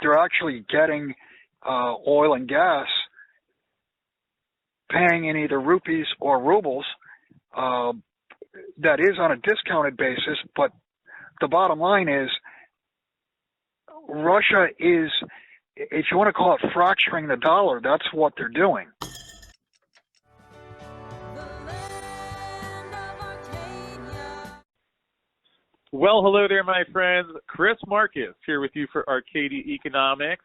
they're actually getting oil and gas, paying in either rupees or rubles. That is on a discounted basis, but the bottom line is Russia is, if you want to call it fracturing the dollar, that's what they're doing. Well, hello there, my friends. Chris Marcus here with you for Arcadia Economics.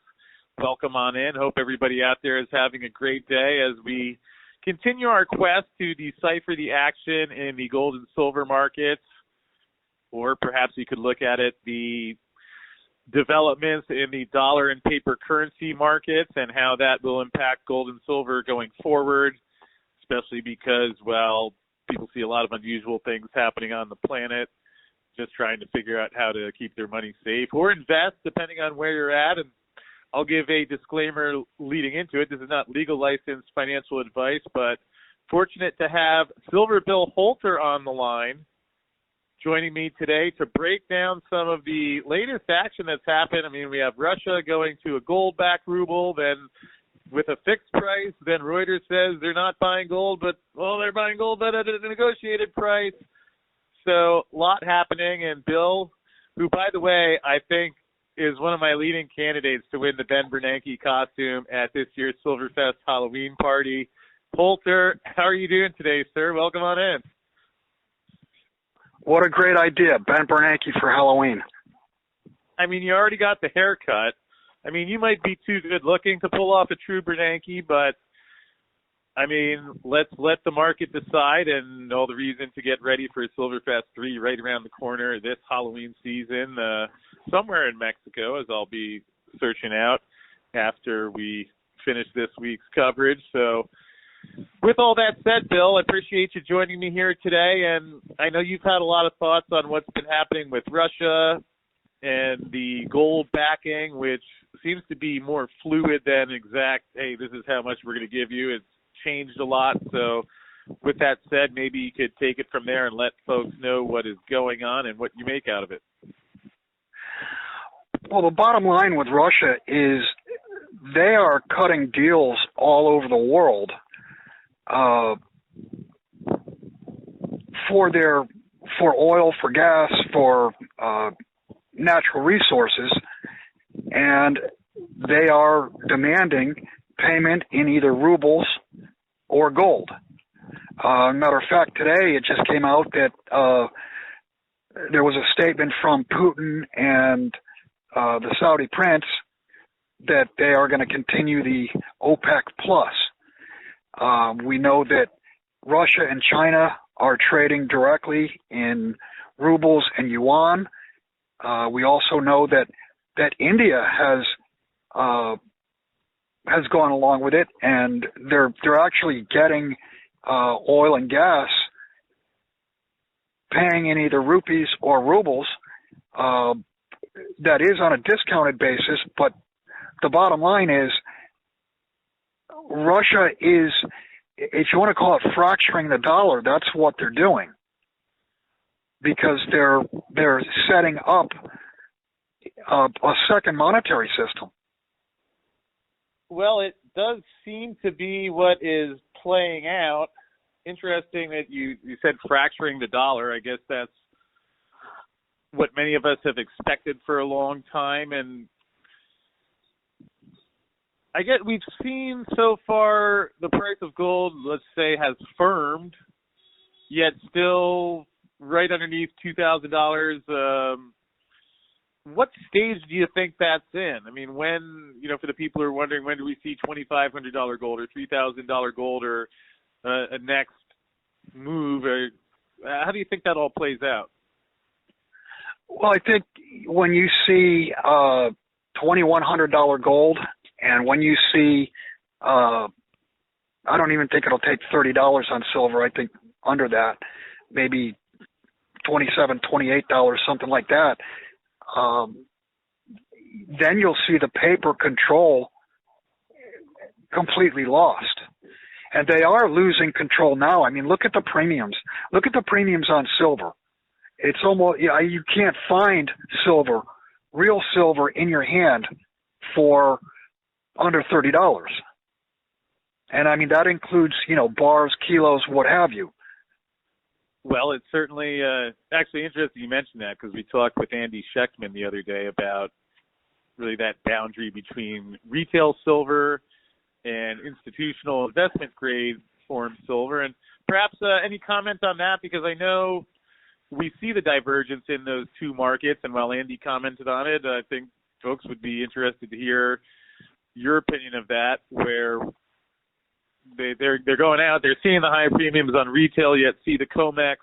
Welcome on in. Hope everybody out there is having a great day as we continue our quest to decipher the action in the gold and silver markets, or perhaps you could look at it, the developments in the dollar and paper currency markets and how that will impact gold and silver going forward, especially because, well, people see a lot of unusual things happening on the planet, just trying to figure out how to keep their money safe or invest, depending on where you're at. And I'll give a disclaimer leading into it. This is not legal licensed financial advice, but fortunate to have Silver Bill Holter on the line, joining me today to break down some of the latest action that's happened. I mean, we have Russia going to a gold-backed ruble, then with a fixed price. Then Reuters says they're not buying gold, but, well, they're buying gold but at a negotiated price. So a lot happening. And Bill, who, by the way, I think is one of my leading candidates to win the Ben Bernanke costume at this year's Silverfest Halloween party. Holter, how are you doing today, sir? Welcome on in. What a great idea, Ben Bernanke for Halloween. I mean, you already got the haircut. I mean, you might be too good looking to pull off a true Bernanke, but I mean, let's let the market decide, and all the reason to get ready for Silverfest 3 right around the corner this Halloween season, somewhere in Mexico, as I'll be searching out after we finish this week's coverage. So with all that said, Bill, I appreciate you joining me here today, and I know you've had a lot of thoughts on what's been happening with Russia and the gold backing, which seems to be more fluid than exact, hey, this is how much we're going to give you. It's changed a lot. So with that said, maybe you could take it from there and let folks know what is going on and what you make out of it. Well, the bottom line with Russia is they are cutting deals all over the world for oil, for gas, for natural resources, and they are demanding payment in either rubles or gold. Matter of fact, today it just came out that there was a statement from Putin and the Saudi prince that they are going to continue the OPEC plus. We know that Russia and China are trading directly in rubles and yuan. We also know that India has gone along with it, and they're actually getting oil and gas, paying in either rupees or rubles. That is on a discounted basis, but the bottom line is Russia is, if you want to call it fracturing the dollar, that's what they're doing, because they're setting up a second monetary system. Well, it does seem to be what is playing out. Interesting that you said fracturing the dollar. I guess that's what many of us have expected for a long time. And I guess we've seen so far the price of gold, let's say, has firmed, yet still right underneath $2,000. What stage do you think that's in? I mean, when, for the people who are wondering, when do we see $2,500 gold or $3,000 gold or a next move? Or how do you think that all plays out? Well, I think when you see $2,100 gold, and when you see, I don't even think it'll take $30 on silver. I think under that, maybe $27, $28, something like that. Then you'll see the paper control completely lost. And they are losing control now. I mean, look at the premiums. Look at the premiums on silver. It's almost, you can't find silver, real silver in your hand for under $30. And I mean, that includes, bars, kilos, what have you. Well, it's certainly actually interesting you mentioned that, because we talked with Andy Schechtman the other day about really that boundary between retail silver and institutional investment grade form silver. And perhaps any comment on that, because I know we see the divergence in those two markets, and while Andy commented on it, I think folks would be interested to hear your opinion of that, where they're going out, they're seeing the high premiums on retail, yet see the COMEX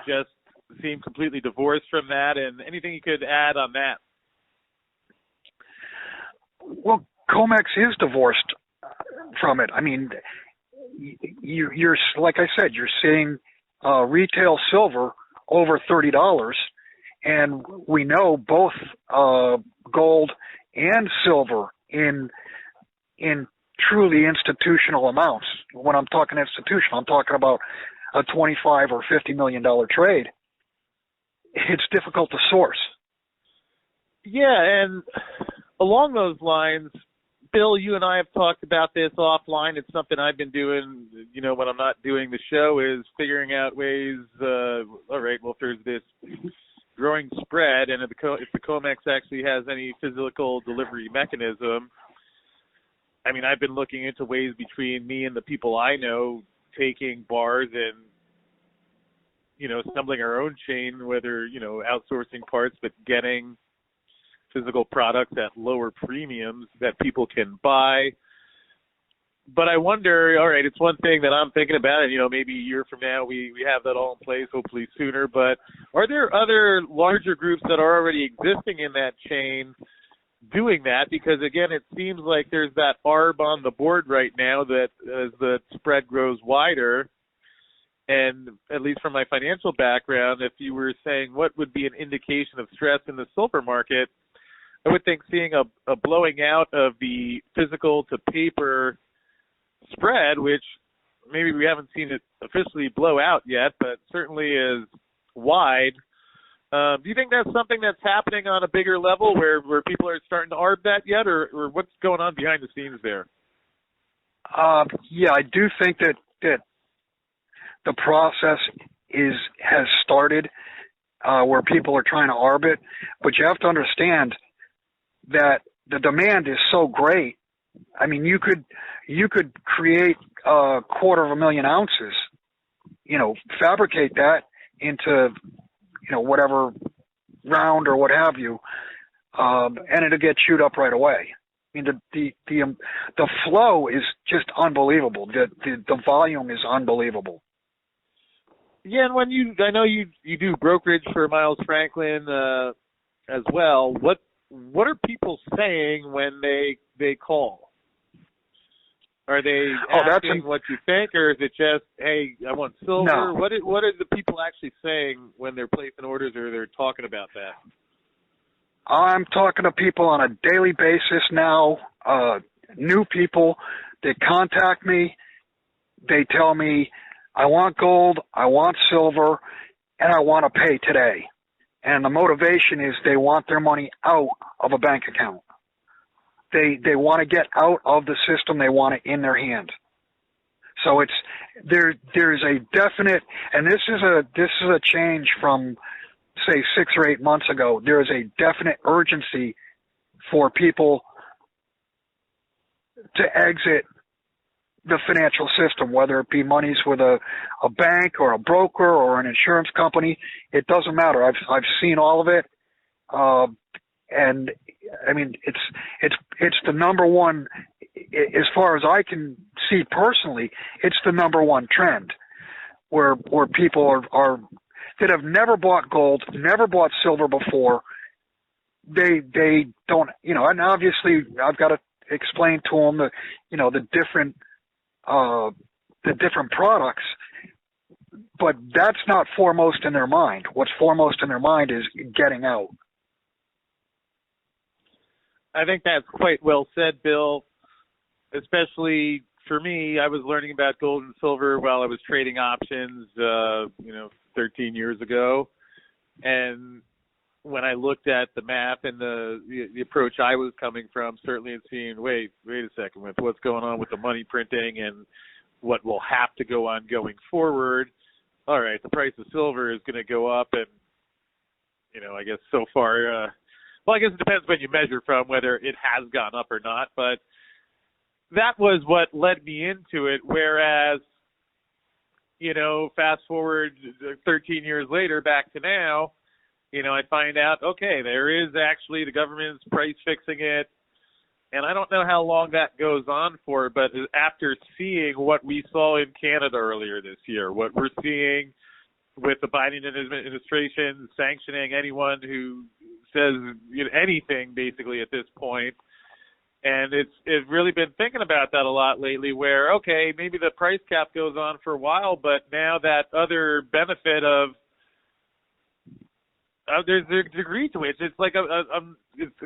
just seem completely divorced from that. And anything you could add on that? Well, COMEX is divorced from it. I mean, you're like I said, you're seeing retail silver over $30, and we know both gold and silver in truly institutional amounts. When I'm talking institutional, I'm talking about a $25 or $50 million trade. It's difficult to source. Yeah, and along those lines, Bill, you and I have talked about this offline. It's something I've been doing, when I'm not doing the show, is figuring out ways, all right, well, if there's this growing spread, and if the COMEX actually has any physical delivery mechanism, I mean, I've been looking into ways between me and the people I know taking bars and, assembling our own chain, whether, outsourcing parts, but getting physical products at lower premiums that people can buy. But I wonder, all right, it's one thing that I'm thinking about, and, maybe a year from now we have that all in place, hopefully sooner, but are there other larger groups that are already existing in that chain doing that? Because, again, it seems like there's that arb on the board right now that as the spread grows wider, and at least from my financial background, if you were saying what would be an indication of stress in the silver market, I would think seeing a blowing out of the physical to paper spread, which maybe we haven't seen it officially blow out yet, but certainly is wide. Do you think that's something that's happening on a bigger level where people are starting to arb that yet, or what's going on behind the scenes there? Yeah, I do think that the process has started where people are trying to arb it, but you have to understand that the demand is so great. I mean, you could create 250,000 ounces, fabricate that into whatever round or what have you, and it'll get chewed up right away. I mean, the flow is just unbelievable. The volume is unbelievable. Yeah, and I know you do brokerage for Miles Franklin as well. What are people saying when they call? Are they asking what you think, or is it just, hey, I want silver? No. What are the people actually saying when they're placing orders, or they're talking about that? I'm talking to people on a daily basis now, new people. They contact me. They tell me, I want gold, I want silver, and I want to pay today. And the motivation is they want their money out of a bank account. They want to get out of the system. They want it in their hand. So there's a definite, and this is a change from, say, 6 or 8 months ago. There is a definite urgency for people to exit the financial system, whether it be monies with a bank or a broker or an insurance company. It doesn't matter. I've seen all of it. And I mean, it's the number one, as far as I can see personally, it's the number one trend where people are that have never bought gold, never bought silver before. They don't, and obviously I've got to explain to them the different products, but that's not foremost in their mind. What's foremost in their mind is getting out. I think that's quite well said, Bill. Especially for me, I was learning about gold and silver while I was trading options, 13 years ago. And when I looked at the math and the approach I was coming from, certainly in seeing, wait a second, with what's going on with the money printing and what will have to go on going forward, all right, the price of silver is going to go up. And, I guess so far, I guess it depends when you measure from, whether it has gone up or not. But that was what led me into it, whereas, fast forward 13 years later back to now, I find out, okay, there is actually the government's price fixing it. And I don't know how long that goes on for, but after seeing what we saw in Canada earlier this year, what we're seeing with the Biden administration sanctioning anyone who says anything basically at this point, and it's really been thinking about that a lot lately, where, okay, maybe the price cap goes on for a while, but now that other benefit of there's a degree to which it's like I'm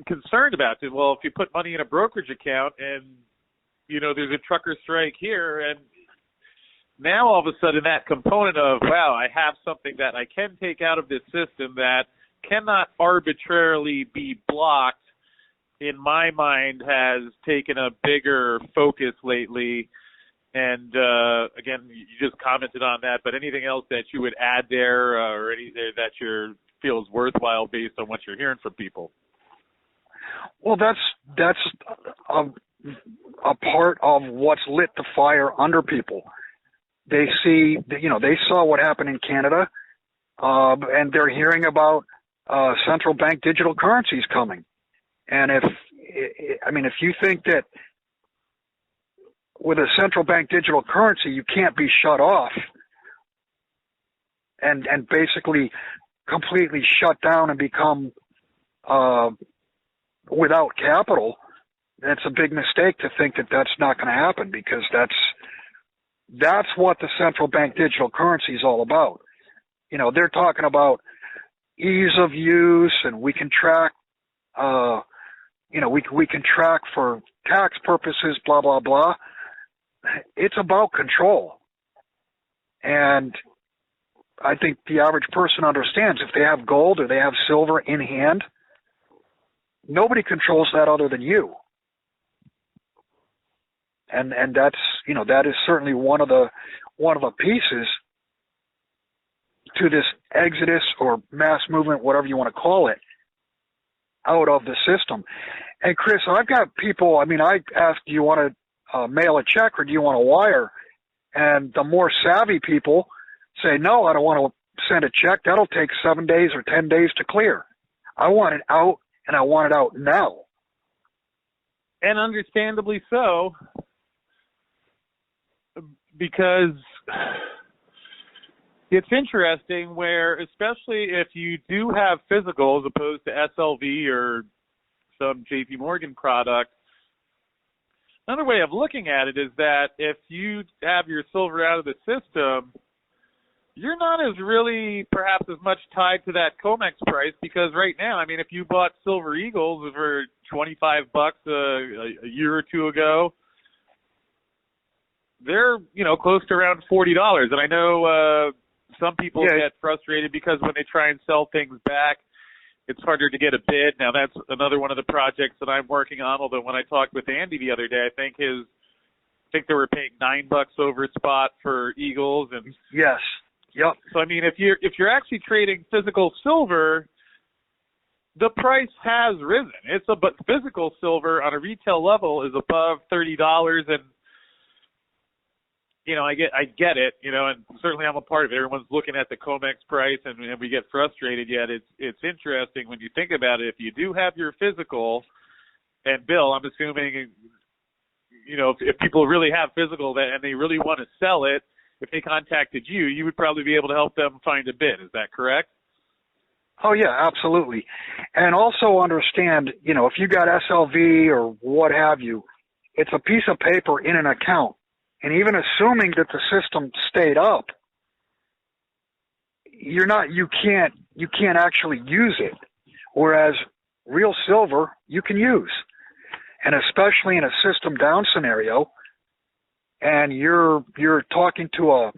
concerned about it. Well, if you put money in a brokerage account and, there's a trucker strike here, and now all of a sudden that component of, wow, I have something that I can take out of this system that cannot arbitrarily be blocked, in my mind, has taken a bigger focus lately. And, again, you just commented on that, but anything else that you would add there or anything that feels worthwhile based on what you're hearing from people? Well, that's a part of what's lit the fire under people. They see, they saw what happened in Canada, and they're hearing about central bank digital currencies coming. And if you think that with a central bank digital currency you can't be shut off and basically completely shut down and become without capital, that's a big mistake to think that that's not going to happen, because that's what the central bank digital currency is all about. They're talking about ease of use, and we can track, we can track for tax purposes, blah, blah, blah. It's about control. And I think the average person understands if they have gold or they have silver in hand, nobody controls that other than you. And that's, that is certainly one of the pieces to this exodus or mass movement, whatever you want to call it, out of the system. And Chris, I've got people, I asked, do you want to mail a check or do you want a wire? And the more savvy people say, no, I don't want to send a check. That'll take 7 days or 10 days to clear. I want it out, and I want it out now. And understandably so, because it's interesting where, especially if you do have physical as opposed to SLV or some JP Morgan product, another way of looking at it is that if you have your silver out of the system, you're not as really perhaps as much tied to that COMEX price, because right now, if you bought Silver Eagles for $25 a year or two ago, they're, close to around $40. And I know some people get frustrated because when they try and sell things back, it's harder to get a bid. Now, that's another one of the projects that I'm working on, although when I talked with Andy the other day, I think they were paying $9 over spot for Eagles. And yes. Yep. So, if you're actually trading physical silver, the price has risen. But physical silver on a retail level is above $30, and I get it, and certainly I'm a part of it. Everyone's looking at the COMEX price, and we get frustrated. Yet it's interesting when you think about it. If you do have your physical, and Bill, I'm assuming, if people really have physical and they really want to sell it, if they contacted you, you would probably be able to help them find a bid. Is that correct? Oh, yeah, absolutely. And also understand, if you got SLV or what have you, it's a piece of paper in an account. And even assuming that the system stayed up, you can't actually use it. Whereas real silver, you can use. And especially in a system down scenario, and you're talking to a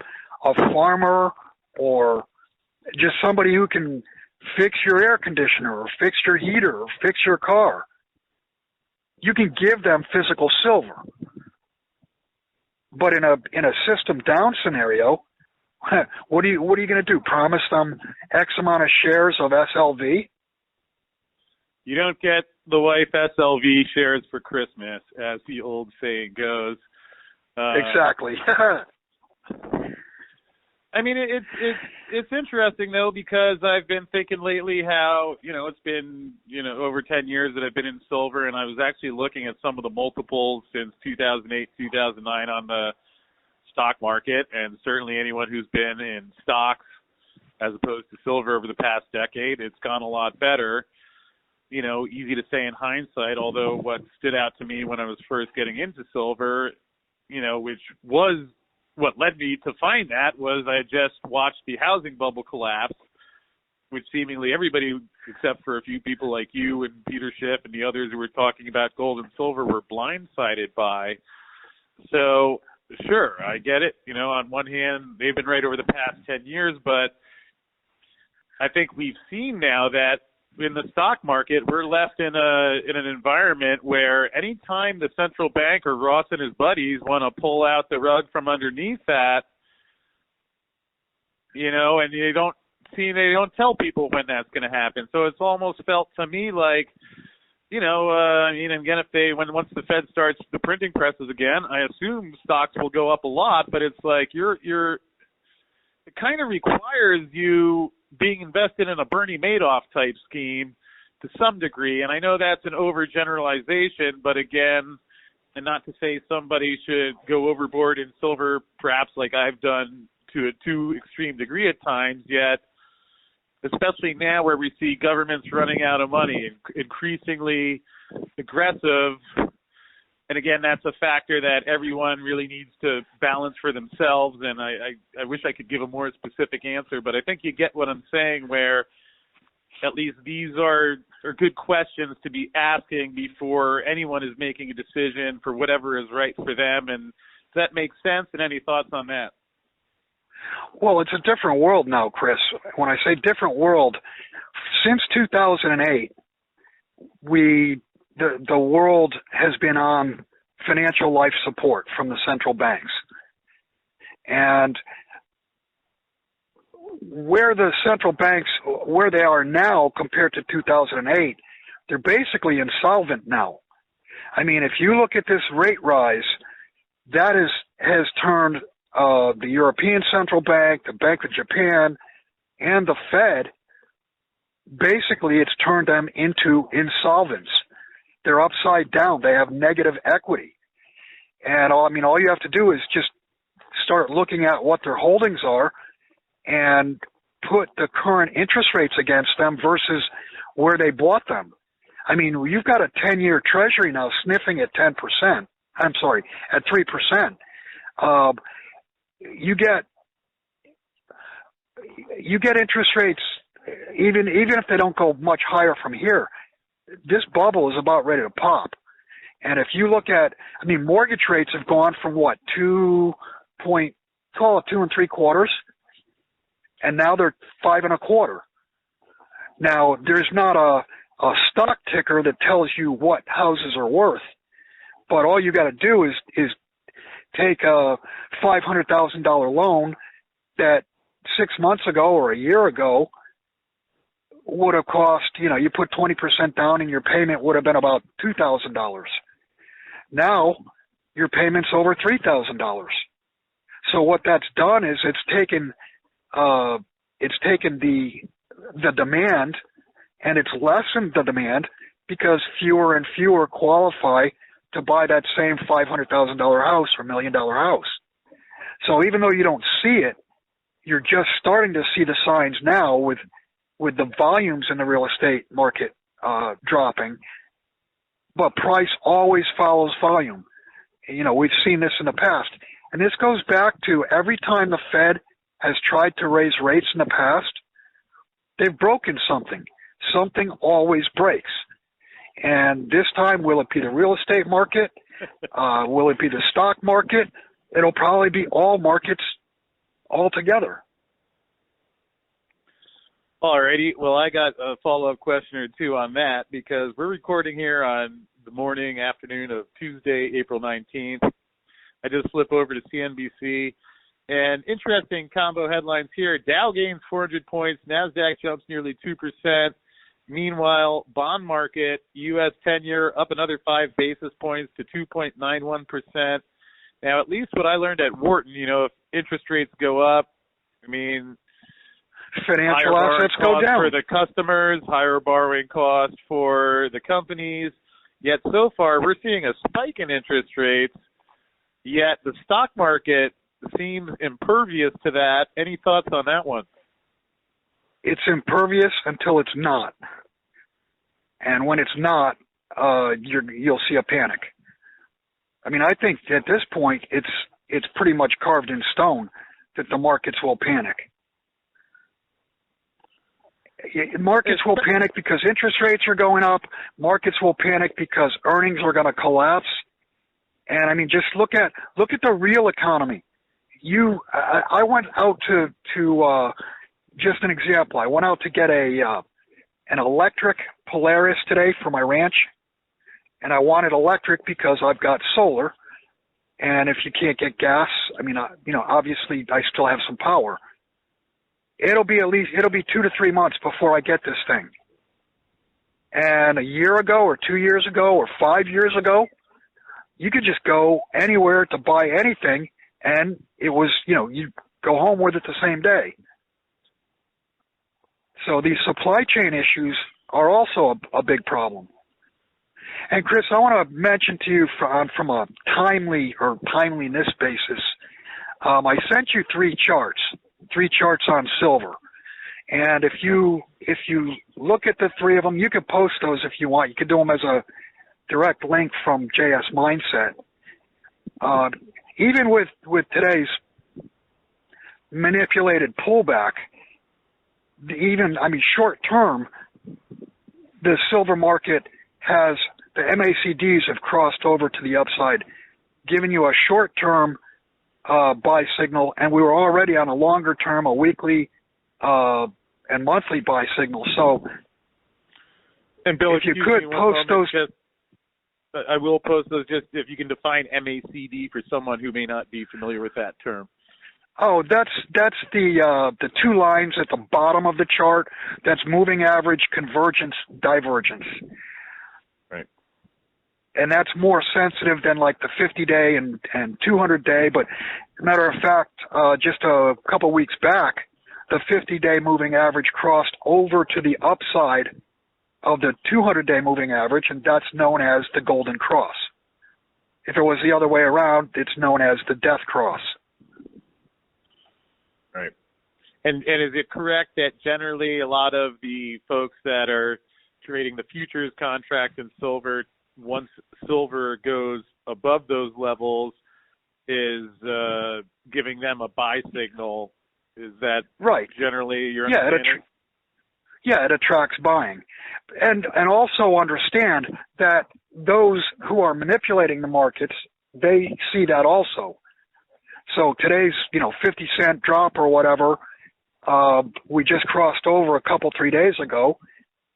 farmer or just somebody who can fix your air conditioner or fix your heater or fix your car. You can give them physical silver. But in a system down scenario, what are you going to do? Promise them X amount of shares of SLV? You don't get the wife SLV shares for Christmas, as the old saying goes. Exactly. I mean, it's interesting though, because I've been thinking lately how, it's been, over 10 years that I've been in silver, and I was actually looking at some of the multiples since 2008, 2009 on the stock market, and certainly anyone who's been in stocks as opposed to silver over the past decade, it's gone a lot better. Easy to say in hindsight, although what stood out to me when I was first getting into silver, which was what led me to find that, was I just watched the housing bubble collapse, which seemingly everybody except for a few people like you and Peter Schiff and the others who were talking about gold and silver were blindsided by. So, sure, I get it. On one hand, they've been right over the past 10 years, but I think we've seen now that in the stock market, we're left in an environment where any time the central bank or Ross and his buddies want to pull out the rug from underneath that, and they don't tell people when that's going to happen. So it's almost felt to me like, again, once the Fed starts the printing presses again, I assume stocks will go up a lot, but it's like it kind of requires you being invested in a Bernie Madoff type scheme to some degree. And I know that's an overgeneralization, but again, and not to say somebody should go overboard in silver, perhaps like I've done to a too extreme degree at times, yet especially now where we see governments running out of money, increasingly aggressive. And again, that's a factor that everyone really needs to balance for themselves. And I wish I could give a more specific answer, but I think you get what I'm saying, where at least these are good questions to be asking before anyone is making a decision for whatever is right for them. And does that make sense? And any thoughts on that? Well, it's a different world now, Chris. When I say different world, since 2008, the world has been on financial life support from the central banks. And where the central banks, where they are now compared to 2008, they're basically insolvent now. I mean, if you look at this rate rise, that has turned the European Central Bank, the Bank of Japan, and the Fed, basically it's turned them into insolvents. They're upside down. They have negative equity. And all you have to do is just start looking at what their holdings are and put the current interest rates against them versus where they bought them. I mean, you've got a 10-year treasury now sniffing at 10%. I'm sorry, at 3%. You get interest rates, even if they don't go much higher from here, this bubble is about ready to pop. And if you look at, mortgage rates have gone from what, 2 3/4, and now they're 5 1/4. Now, there's not a stock ticker that tells you what houses are worth, but all you got to do is take a $500,000 loan that 6 months ago or a year ago would have cost, you put 20% down and your payment would have been about $2,000. Now your payment's over $3,000. So what that's done is it's taken the demand and it's lessened the demand because fewer and fewer qualify to buy that same $500,000 house or $1 million house. So even though you don't see it, you're just starting to see the signs now with the volumes in the real estate market dropping. But price always follows volume. We've seen this in the past. And this goes back to every time the Fed has tried to raise rates in the past, they've broken something. Something always breaks. And this time, will it be the real estate market? Will it be the stock market? It'll probably be all markets altogether. Alrighty. Well, I got a follow-up question or two on that because we're recording here on the afternoon of Tuesday, April 19th. I just flip over to CNBC, and interesting combo headlines here. Dow gains 400 points. NASDAQ jumps nearly 2%. Meanwhile, bond market, U.S. 10-year up another 5 basis points to 2.91%. Now, at least what I learned at Wharton, if interest rates go up, financial assets go down for the customers, higher borrowing costs for the companies. Yet so far, we're seeing a spike in interest rates, yet the stock market seems impervious to that. Any thoughts on that one? It's impervious until it's not. And when it's not, you'll see a panic. I think at this point, it's pretty much carved in stone that the markets will panic. Markets will panic because interest rates are going up. Markets will panic because earnings are going to collapse. And just look at the real economy. I went out to just an example. I went out to get an electric Polaris today for my ranch, and I wanted electric because I've got solar. And if you can't get gas, obviously I still have some power. It'll be 2 to 3 months before I get this thing. And a year ago or 2 years ago or 5 years ago, you could just go anywhere to buy anything, and it was, you'd go home with it the same day. So these supply chain issues are also a big problem. And Chris, I want to mention to you from a timeliness basis, I sent you three charts on silver. And if you look at the three of them, you can post those if you want. You can do them as a direct link from JS Mineset. Even with today's manipulated pullback, short term, the silver market has, the MACDs have crossed over to the upside, giving you a short term buy signal, and we were already on a longer term, a weekly and monthly buy signal. So, and Bill, if you could post those. I will post those, just if you can define MACD for someone who may not be familiar with that term. Oh, that's the two lines at the bottom of the chart. That's moving average, convergence, divergence. Right. And that's more sensitive than like the 50-day and 200-day. But matter of fact, just a couple weeks back, the 50-day moving average crossed over to the upside of the 200-day moving average, and that's known as the golden cross. If it was the other way around, it's known as the death cross. Right. And is it correct that generally a lot of the folks that are trading the futures contract in silver, once silver goes above those levels, is giving them a buy signal? Is that right? Generally your understanding? It attracts buying. And also understand that those who are manipulating the markets, they see that also. So today's, 50-cent drop or whatever, we just crossed over a couple, 3 days ago.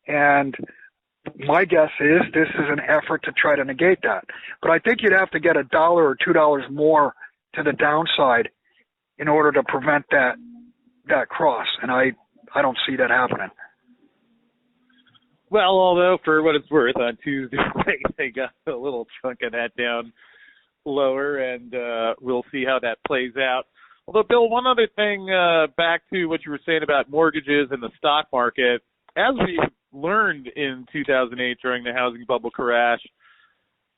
And my guess is this is an effort to try to negate that. But I think you'd have to get $1 or $2 more to the downside in order to prevent that cross. And I don't see that happening. Well, although for what it's worth, on Tuesday they got a little chunk of that down lower, and we'll see how that plays out. Although, Bill, one other thing, back to what you were saying about mortgages and the stock market, as we learned in 2008 during the housing bubble crash,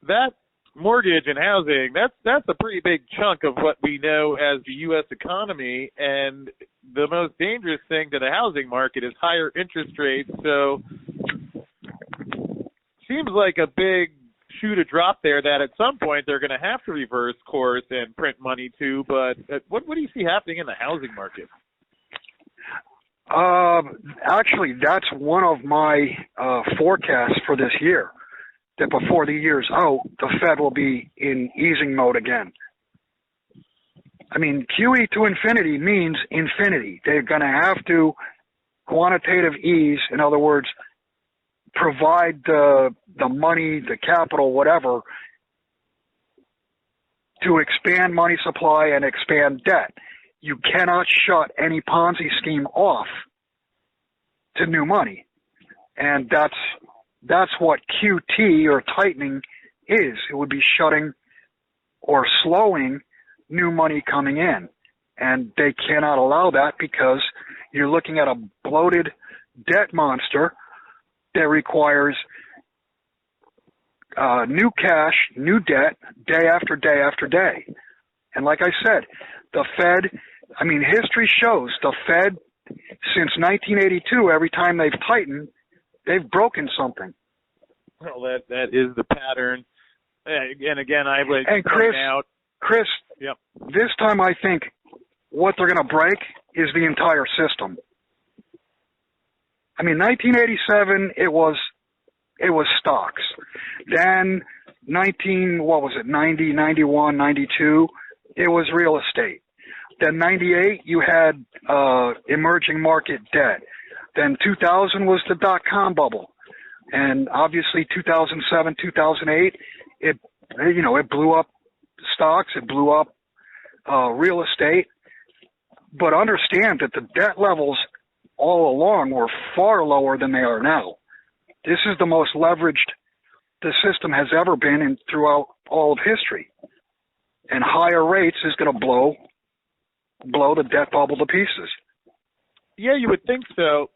that mortgage and housing, that's a pretty big chunk of what we know as the U.S. economy, and the most dangerous thing to the housing market is higher interest rates. So seems like a big shoe to drop there that at some point they're going to have to reverse course and print money too. But what do you see happening in the housing market? Actually, that's one of my forecasts for this year, that before the year's out, the Fed will be in easing mode again. QE to infinity means infinity. They're going to have to quantitative ease, in other words, provide the money, the capital, whatever, to expand money supply and expand debt. You cannot shut any Ponzi scheme off to new money. And that's what QT or tightening is. It would be shutting or slowing new money coming in. And they cannot allow that because you're looking at a bloated debt monster that requires new cash, new debt, day after day after day. And like I said, the Fed, history shows the Fed, since 1982, every time they've tightened, they've broken something. Well, that is the pattern. And again, I would point out. Chris, yep. This time I think what they're going to break is the entire system. 1987, it was stocks. Then 90, 91, 92, it was real estate. Then 98, you had emerging market debt. Then 2000 was the dot-com bubble. And obviously 2007, 2008, it blew up stocks, it blew up real estate. But understand that the debt levels all along were far lower than they are now. This is the most leveraged the system has ever been in throughout all of history. And higher rates is going to blow the debt bubble to pieces. Yeah, you would think so.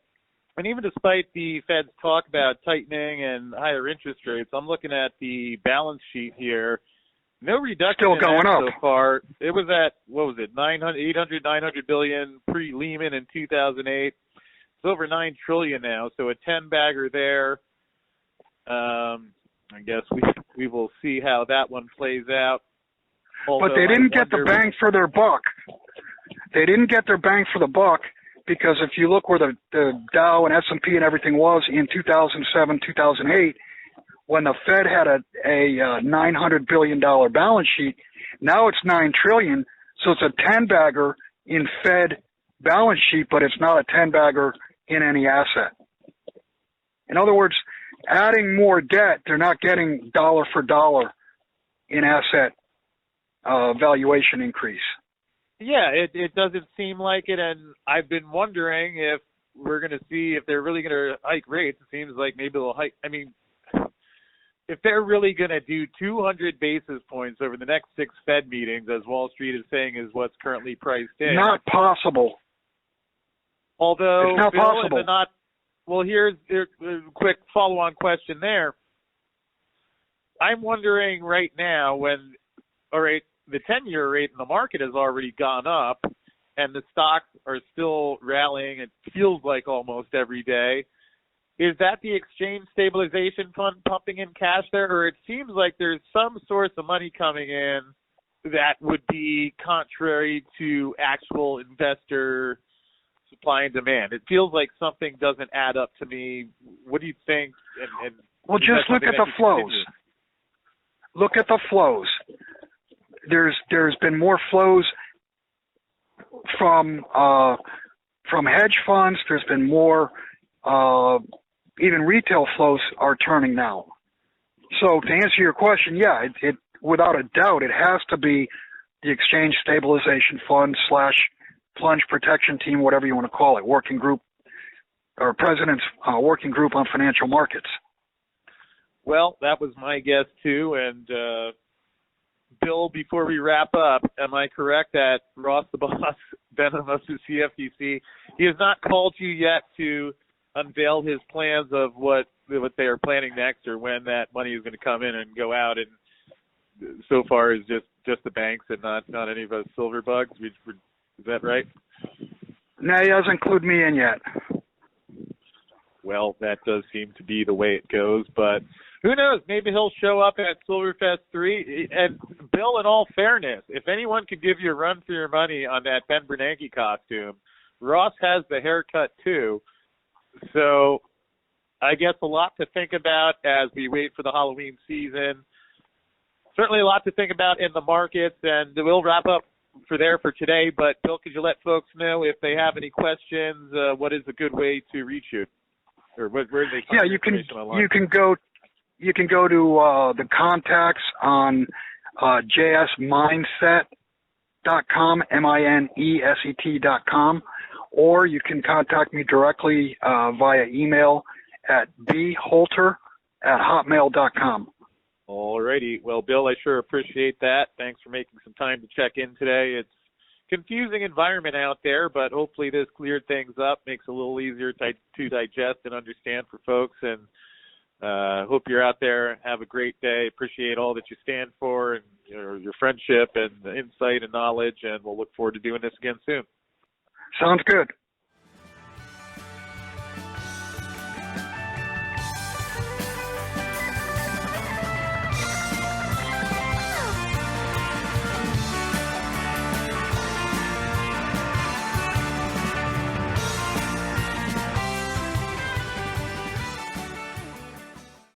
And even despite the Fed's talk about tightening and higher interest rates, I'm looking at the balance sheet here. No reduction Still going up so far. It was at, 900 billion pre-Lehman in 2008. It's over 9 trillion now, so a 10-bagger there. I guess we will see how that one plays out. Although but they didn't get the bang for their buck. They didn't get their bang for the buck because if you look where the Dow and S&P and everything was in 2007, 2008, when the Fed had a $900 billion balance sheet, now it's $9 trillion, so it's a 10-bagger in Fed balance sheet, but it's not a 10-bagger in any asset. In other words, adding more debt, they're not getting dollar for dollar in asset valuation increase. Yeah, it doesn't seem like it, and I've been wondering if we're going to see if they're really going to hike rates. It seems like maybe they'll hike. If they're really going to do 200 basis points over the next 6 Fed meetings, as Wall Street is saying is what's currently priced in. Not possible. Although, it's not possible. Well, here's a quick follow-on question there. I'm wondering right now the 10-year rate in the market has already gone up and the stocks are still rallying, it feels like almost every day. Is that the exchange stabilization fund pumping in cash there? Or it seems like there's some source of money coming in that would be contrary to actual investor supply and demand. It feels like something doesn't add up to me. What do you think? Well, just look at the flows. Look at the flows. There's been more flows from hedge funds. There's been more even retail flows are turning now. So to answer your question, yeah, it without a doubt it has to be the exchange stabilization fund / plunge protection team, whatever you want to call it, working group or president's working group on financial markets. Well, that was my guess too. And Bill, before we wrap up, am I correct that Ross the boss, Benham of the CFTC, he has not called you yet to unveil his plans of what they are planning next or when that money is going to come in and go out? And so far is just the banks and not any of us silver bugs. Is that right? No, he doesn't include me in yet. Well, that does seem to be the way it goes, but who knows? Maybe he'll show up at Silverfest 3. And Bill, in all fairness, if anyone could give you a run for your money on that Ben Bernanke costume, Ross has the haircut too. So I guess a lot to think about as we wait for the Halloween season. Certainly a lot to think about in the markets, and we'll wrap up for today. But Bill, could you let folks know if they have any questions? What is a good way to reach you, or where do they find information online? You can go to the contacts on JS Mineset.com, Mineset.com, or you can contact me directly via email at bholter@hotmail.com. All righty. Well, Bill, I sure appreciate that. Thanks for making some time to check in today. It's a confusing environment out there, but hopefully this cleared things up, makes it a little easier to digest and understand for folks. And hope you're out there. Have a great day. Appreciate all that you stand for and your friendship and the insight and knowledge, and we'll look forward to doing this again soon. Sounds good.